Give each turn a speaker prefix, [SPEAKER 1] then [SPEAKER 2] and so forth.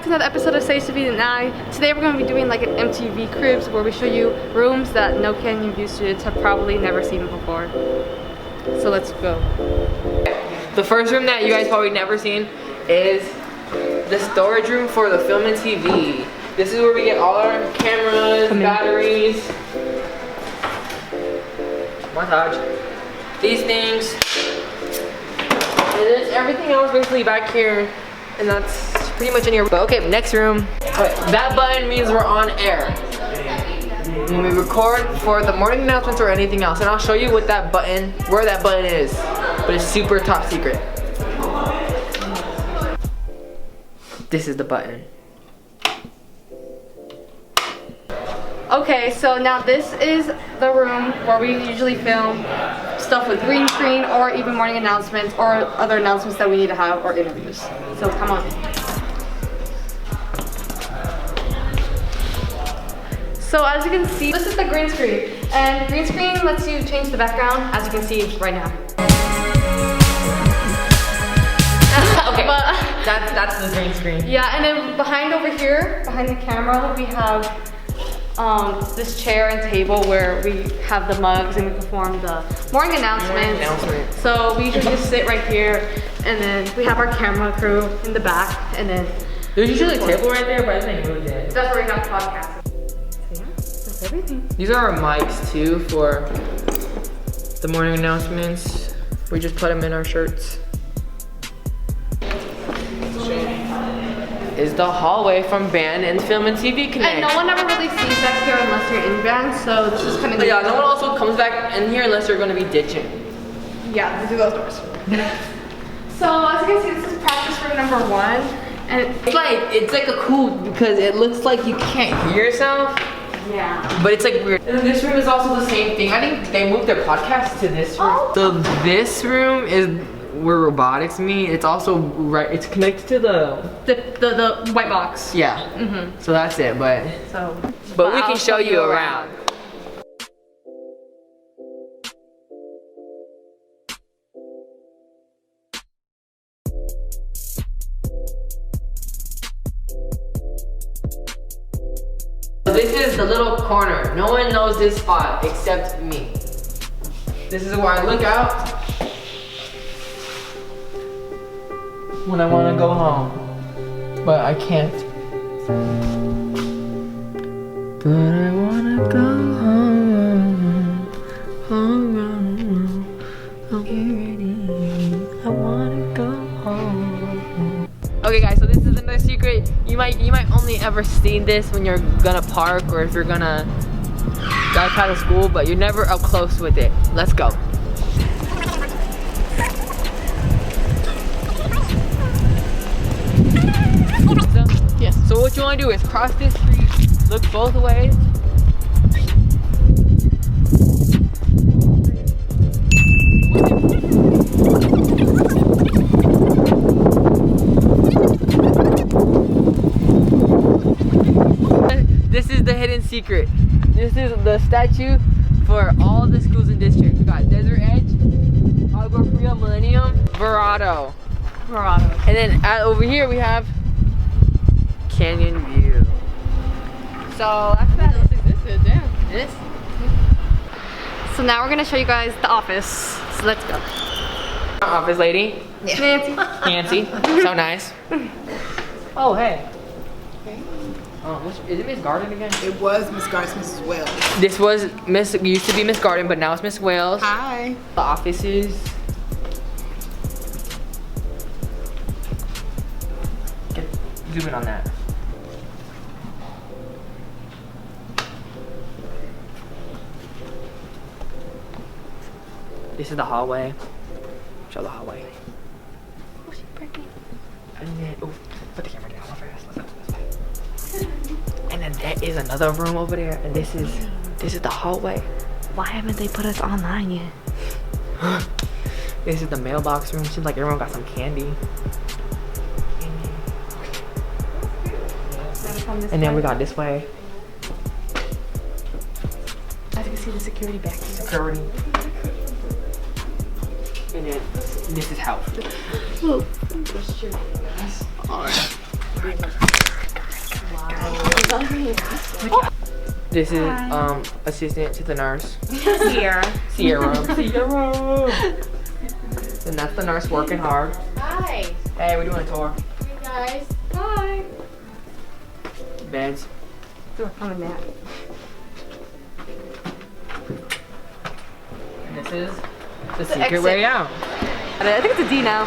[SPEAKER 1] to another episode of Saje, Savina, and I. Today we're going to be doing like an MTV Cribs where we show you rooms that no Canyon View students have probably never seen before. So let's go.
[SPEAKER 2] The first room that you guys probably never seen is the storage room for the film and TV. This is where we get all our cameras, batteries, montage, these things, and then everything else basically back here, and that's pretty much in here. But okay, next room. That button means we're on air when we record for the morning announcements or anything else, and I'll show you what that button, where that button is, but it's super top secret. This is the button.
[SPEAKER 1] Okay, so now this is the room where we usually film stuff with green screen or even morning announcements or other announcements that we need to have or interviews. So come on. So as you can see, this is the green screen. And green screen lets you change the background, as you can see right now.
[SPEAKER 2] Okay, but that's the green screen.
[SPEAKER 1] Yeah, and then behind over here, behind the camera, we have this chair and table where we have the mugs and we perform the morning announcements. So we usually just sit right here, and then we have our camera crew in the back, and then
[SPEAKER 2] there's usually a table right there, but I think moved it.
[SPEAKER 1] That's where we have the podcast. So yeah, that's everything.
[SPEAKER 2] These are our mics too for the morning announcements. We just put them in our shirts. Is the hallway from band and film and TV Connect.
[SPEAKER 1] And no one ever really sees that here unless you're in band, so this is kind of
[SPEAKER 2] yeah, no one also comes back in here unless you're going to be ditching.
[SPEAKER 1] Yeah, these are those doors. So as you can see, this is practice room number 1, and
[SPEAKER 2] it's like a cool, because it looks like you can't hear yourself.
[SPEAKER 1] Yeah.
[SPEAKER 2] But it's like weird. And this room is also the same thing. I think they moved their podcast to this room. Oh. So this room is where robotics meet. It's also right. It's connected to
[SPEAKER 1] the white box.
[SPEAKER 2] Yeah.
[SPEAKER 1] Mm-hmm.
[SPEAKER 2] So that's it. But we can show you around. This is the little corner. No one knows this spot except me. This is where I look out when I want to go home, but I can't. But I want to go home, home, I'm ready. I want to go home. Okay guys, so this is another secret. You might only ever see this when you're gonna park or if you're gonna drive out of school, but you're never up close with it. Let's go. Yes. So what you want to do is cross this street, look both ways. This is the hidden secret. This is the statue for all the schools and districts. We got Desert Edge, Agua Fria, Millennium, Verado. And then over here we have Canyon View. So after that, this.
[SPEAKER 1] So now we're gonna show you guys the office. So let's go.
[SPEAKER 2] Office lady.
[SPEAKER 1] Yeah.
[SPEAKER 2] Nancy. So nice. Oh hey. Is it Miss Garden again?
[SPEAKER 3] It was Miss Garden, Mrs. Wales.
[SPEAKER 2] This was used to be Miss Garden, but now it's Miss Wales.
[SPEAKER 3] Hi.
[SPEAKER 2] The offices. Zoom in on that. This is the hallway. Show the hallway.
[SPEAKER 1] Oh, she's breaking.
[SPEAKER 2] And then, oh, put the camera down real fast. Let's go. And then there is another room over there, and this is the hallway.
[SPEAKER 1] Why haven't they put us online yet?
[SPEAKER 2] This is the mailbox room. Seems like everyone got some candy. And then we got this way.
[SPEAKER 1] As you can see, the security back here.
[SPEAKER 2] Security. And then this is house.
[SPEAKER 1] Oh.
[SPEAKER 2] This is assistant to the nurse.
[SPEAKER 4] Sierra.
[SPEAKER 2] Sierra. And that's the nurse working hard.
[SPEAKER 4] Hi.
[SPEAKER 2] Hey, we're doing a tour.
[SPEAKER 4] Hey guys. Hi.
[SPEAKER 2] Beds.
[SPEAKER 1] On a mat.
[SPEAKER 2] And this is the secret
[SPEAKER 1] exit.
[SPEAKER 2] way out.
[SPEAKER 1] I think it's a D now.